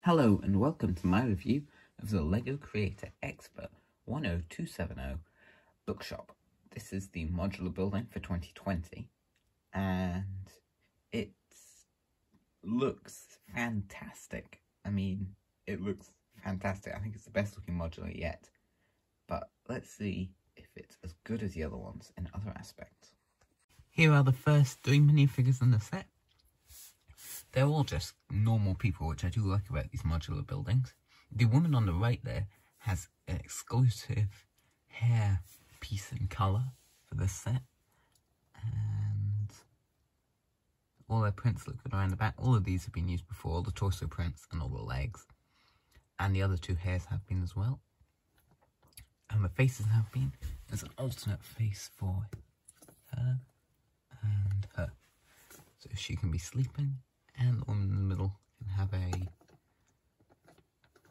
Hello and welcome to my review of the LEGO Creator Expert 10270 Bookshop. This is the modular building for 2020 and it looks fantastic. It looks fantastic. I think it's the best looking modular yet, but let's see if it's as good as the other ones in other aspects. Here are the first 3 minifigures in the set. They're all just normal people, which I do like about these modular buildings. The woman on the right there has an exclusive hair piece in colour for this set. And all their prints look good around the back. All of these have been used before, all the torso prints and all the legs. And the other 2 hairs have been as well. And the faces have been. There's an alternate face for her and her. So she can be sleeping. And the woman in the middle can have a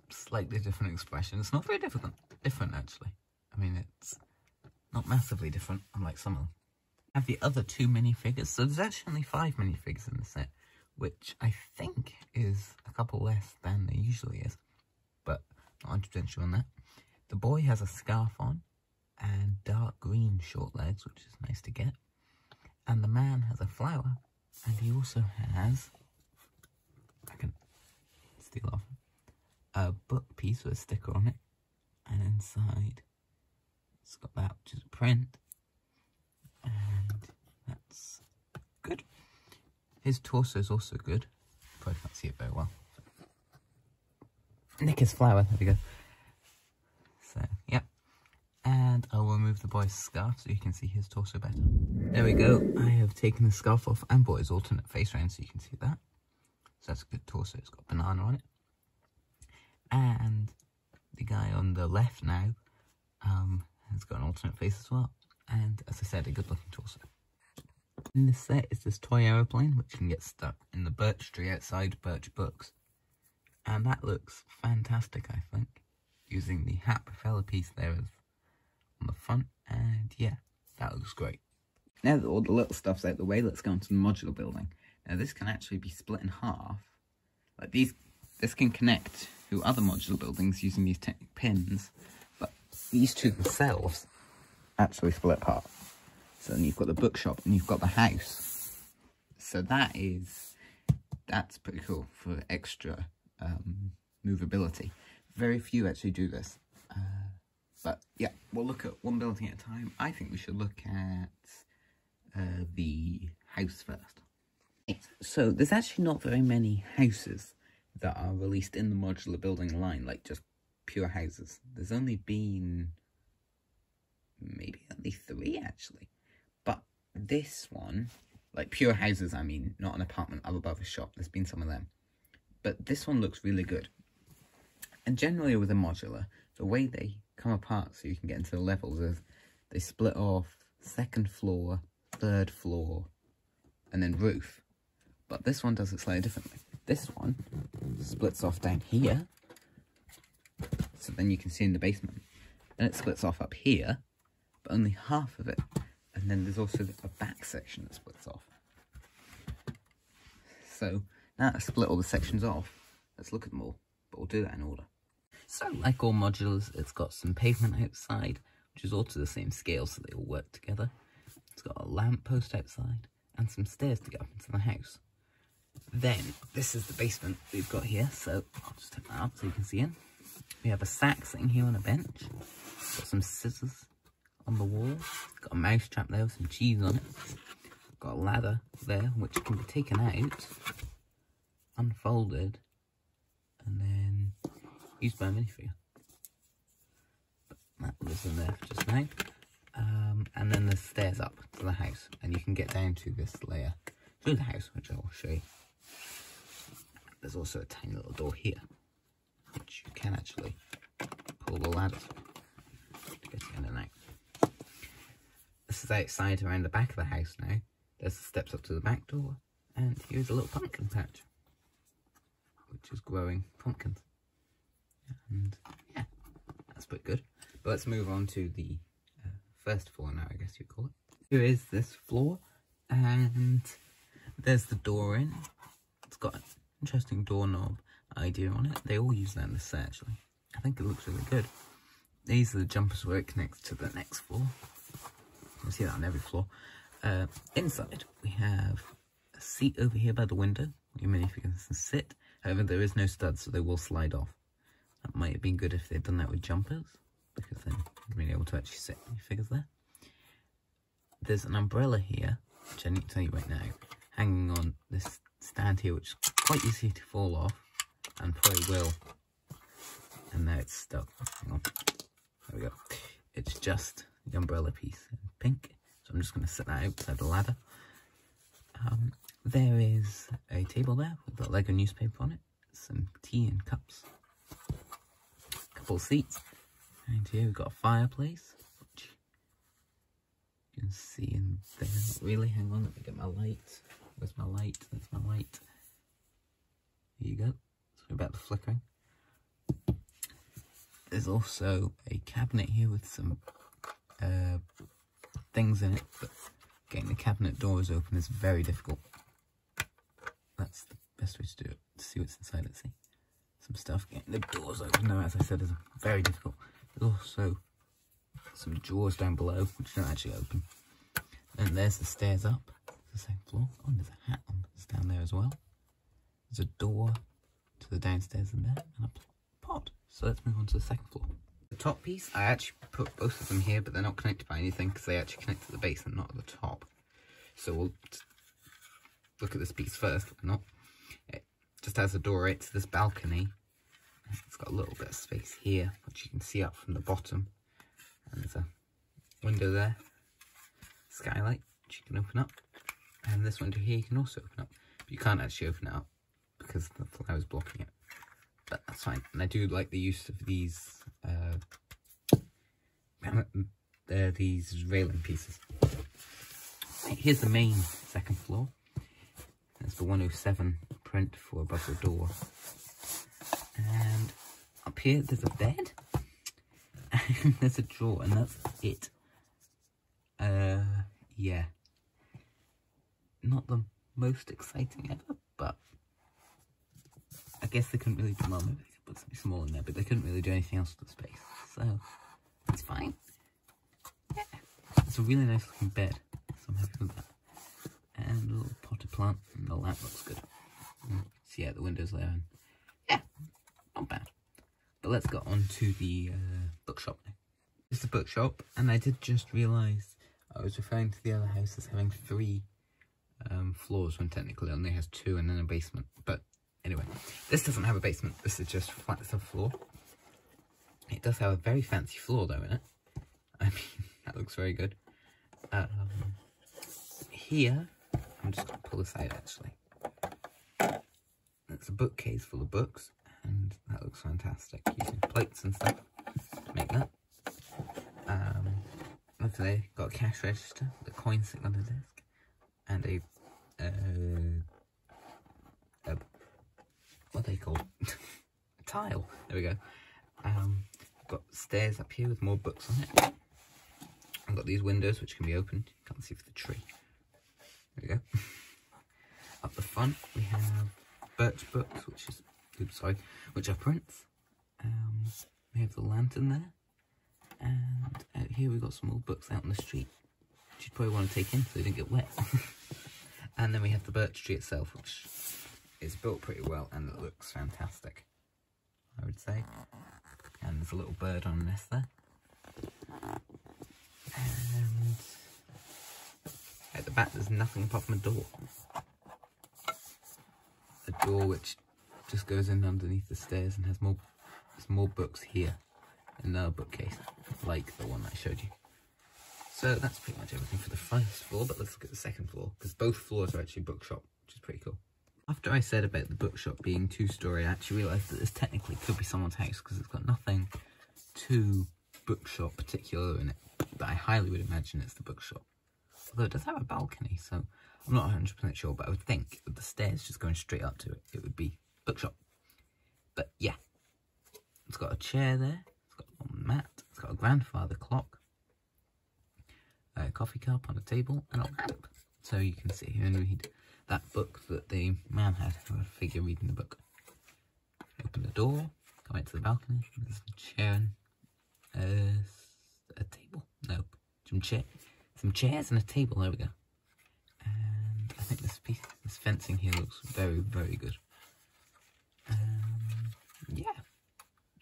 slightly different expression. It's not very different actually. It's not massively different, unlike some of them. I have the other 2 minifigures, so there's actually only 5 minifigures in the set, which I think is a couple less than there usually is, but not 100% sure on that. The boy has a scarf on and dark green short legs, which is nice to get. And the man has a flower, and he also has, I can steal off, a book piece with a sticker on it, and inside it's got that, which is a print, and that's good. His torso is also good. Probably can't see it very well. Nick his flower, there we go. So, yeah. And I'll remove the boy's scarf so you can see his torso better. There we go. I have taken the scarf off and brought his alternate face around so you can see that. So that's a good torso. It's got a banana on it. And the guy on the left now has got an alternate face as well. And as I said, a good looking torso. In this set is this toy aeroplane, which can get stuck in the birch tree outside Birch Books. And that looks fantastic, I think. Using the hat propeller piece there on the front. And yeah, that looks great. Now that all the little stuff's out the way, let's go on to the modular building. Now this can actually be split in half. Like this can connect to other modular buildings using these pins, but these 2 themselves actually split apart. So then you've got the bookshop and you've got the house. So that's pretty cool for extra movability. Very few actually do this. But yeah, we'll look at one building at a time. I think we should look at the house first. So there's actually not very many houses that are released in the modular building line, like just pure houses. There's only been maybe only 3 actually. But this one, like pure houses, not an apartment up above a shop, there's been some of them. But this one looks really good. And generally with a modular, the way they come apart so you can get into the levels is they split off 2nd floor, 3rd floor, and then roof. But this one does it slightly differently. This one splits off down here, so then you can see in the basement. Then it splits off up here, but only half of it. And then there's also a back section that splits off. So now I've split all the sections off, let's look at them all, but we'll do that in order. So like all modulars, it's got some pavement outside, which is all to the same scale, so they all work together. It's got a lamp post outside, and some stairs to get up into the house. Then, this is the basement we've got here, so I'll just take that out so you can see in. We have a sack sitting here on a bench. Got some scissors on the wall. Got a mouse trap there with some cheese on it. Got a ladder there, which can be taken out, unfolded, and then used by a minifigure. But that was in there just now. And then there's stairs up to the house, and you can get down to this layer through the house, which I will show you. There's also a tiny little door here, which you can actually pull the ladder to get in and out. This is outside around the back of the house now. There's the steps up to the back door, and here's a little pumpkin patch, which is growing pumpkins. And yeah, that's pretty good. But let's move on to the first floor now, I guess you'd call it. Here is this floor, and there's the door in. It's got an interesting doorknob. idea on it. They all use that in the set, actually. I think it looks really good. These are the jumpers where it connects to the next floor. You see that on every floor. Inside, we have a seat over here by the window. You may if you can sit. However, there is no studs, so they will slide off. That might have been good if they'd done that with jumpers, because then you'd be able to actually sit on your figures there. There's an umbrella here, which I need to tell you right now, hanging on this stand here, which is quite easy to fall off, and probably will. And now it's stuck. Hang on. There we go. It's just the umbrella piece in pink, so I'm just going to set that outside the ladder. There is a table there with a Lego newspaper on it, some tea and cups, a couple of seats, and here we've got a fireplace, which you can see in there. Not really, hang on, let me get my light. Where's my light? There's my light. There you go. Sorry about the flickering. There's also a cabinet here with some things in it, but getting the cabinet doors open is very difficult. That's the best way to do it, to see what's inside. Let's see. Some stuff. Getting the doors open now, as I said, is very difficult. There's also some drawers down below, which don't actually open. And there's the stairs up to the second floor. Oh, and there's a hat on that's down there as well. There's a door to the downstairs in there, and a pot. So let's move on to the second floor. The top piece, I actually put both of them here, but they're not connected by anything because they actually connect to the base and not at the top. So we'll look at this piece first. Not. It just has a door right to this balcony. It's got a little bit of space here, which you can see up from the bottom. And there's a window there, skylight, which you can open up. And this window here you can also open up. But you can't actually open it up because the flower's blocking it. But that's fine. And I do like the use of these railing pieces. Here's the main second floor. There's the 107 print for above the door. And up here there's a bed. And there's a drawer, and that's it. Yeah. Not the most exciting ever, but I guess they couldn't really do, well, maybe they could put something small in there, but they couldn't really do anything else with the space. So, it's fine. Yeah. It's a really nice looking bed, so I'm happy with that. And a little potted plant, and the lamp looks good. So yeah, the window's there, and yeah, not bad. But let's get on to the bookshop now. It's the bookshop, and I did just realise I was referring to the other house as having 3 floors, when technically it only has 2 and then a basement. But anyway, this doesn't have a basement, this is just flat subfloor. It does have a very fancy floor though in it. I mean, that looks very good. Here, I'm just going to pull this out actually. It's a bookcase full of books, and that looks fantastic, using plates and stuff to make that. Look there, got a cash register, the coin sitting on the desk, and a what are they called? A tile. There we go. Got stairs up here with more books on it. I've got these windows which can be opened. You can't see for the tree. There we go. Up the front we have birch books, which are prints. We have the lantern there, and out here we've got some old books out on the street, which you'd probably want to take in so they don't get wet. And then we have the birch tree itself, which is built pretty well and it looks fantastic, I would say. And there's a little bird on the nest there. And at the back there's nothing apart from a door. A door which just goes in underneath the stairs and has more books here in the bookcase, like the one that I showed you. So that's pretty much everything for the first floor, but let's look at the second floor, because both floors are actually bookshop, which is pretty cool. After I said about the bookshop being 2-storey, I actually realised that this technically could be someone's house, because it's got nothing too bookshop particular in it, but I highly would imagine it's the bookshop. Although it does have a balcony, so I'm not 100% sure, but I would think with the stairs just going straight up to it, it would be bookshop. But yeah, it's got a chair there, it's got a mat, it's got a grandfather clock, a coffee cup on a table, and a lamp. So you can sit here and read that book that the man had, or a figure reading the book. open the door, come into the balcony, there's a chair and a table. Nope. Some chairs and a table, there we go. And I think this fencing here looks very, very good. Yeah,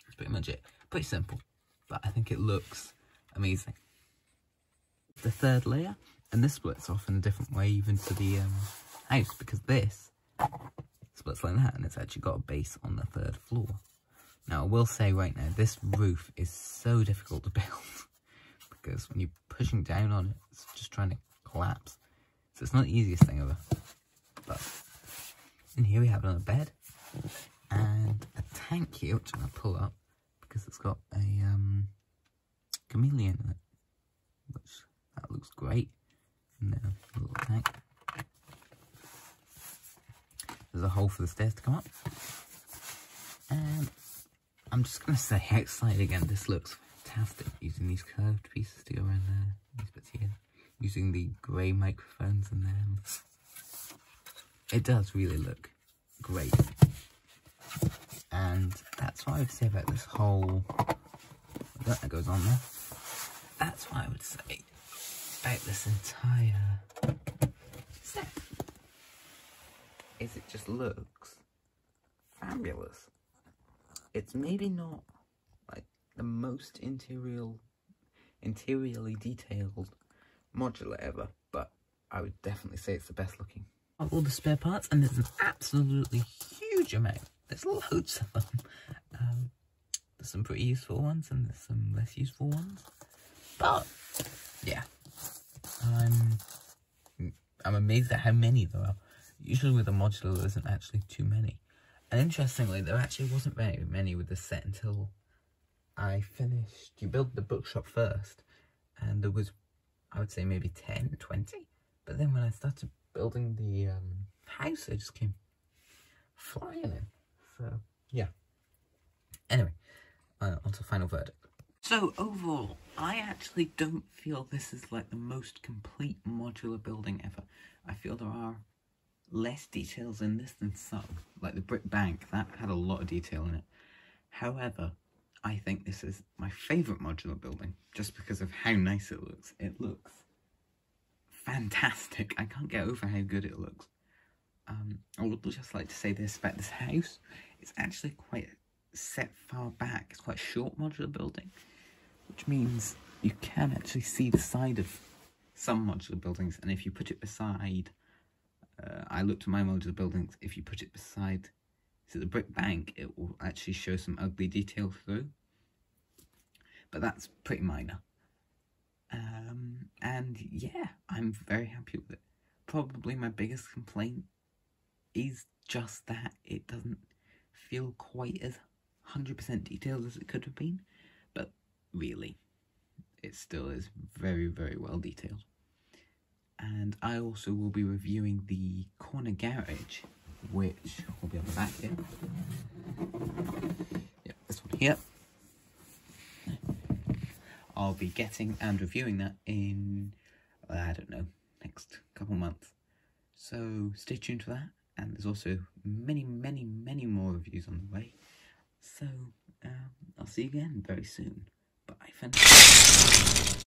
that's pretty much it. Pretty simple, but I think it looks amazing. The third layer, and this splits off in a different way even to the house, because this splits like that, and it's actually got a base on the third floor. Now, I will say right now, this roof is so difficult to build, because when you're pushing down on it, it's just trying to collapse. So it's not the easiest thing ever. But in here we have another bed, and a tank here, which I'm going to pull up, because it's got a chameleon in it, which that looks great. And then a little tank. There's a hole for the stairs to come up. And I'm just going to say outside again, this looks fantastic, using these curved pieces to go around there, these bits here, using the grey microphones in there. It does really look great. And that's what I would say about this whole, that goes on there. That's what I would say about this entire set. Is it just looks fabulous. It's maybe not like the most interiorly detailed modular ever, but I would definitely say it's the best looking. All the spare parts, and there's an absolutely huge amount. There's loads of them. There's some pretty useful ones and there's some less useful ones. But yeah, I'm amazed at how many there are. Usually with a modular there isn't actually too many. And interestingly, there actually wasn't very many with this set until I finished. You build the bookshop first, and there was, I would say, maybe 10, 20. But then when I started building the house, I just came flying in. So, yeah. Anyway, on to final verdict. So, overall, I actually don't feel this is like the most complete modular building ever. I feel there are less details in this than some. Like the brick bank, that had a lot of detail in it. However, I think this is my favourite modular building, just because of how nice it looks. It looks fantastic. I can't get over how good it looks. I would just like to say this about this house. It's actually quite set far back. It's quite a short modular building, which means you can actually see the side of some modular buildings, and if you put it beside, I looked at my modular buildings, if you put it beside the brick bank, it will actually show some ugly detail through, but that's pretty minor. And yeah, I'm very happy with it. Probably my biggest complaint is just that it doesn't feel quite as 100% detailed as it could have been, but really, it still is very, very well detailed. And I also will be reviewing the corner garage, which will be on the back here. Yep, this one here. I'll be getting and reviewing that in, I don't know, next couple months. So stay tuned for that. And there's also many, many, many more reviews on the way. So I'll see you again very soon. Bye for now.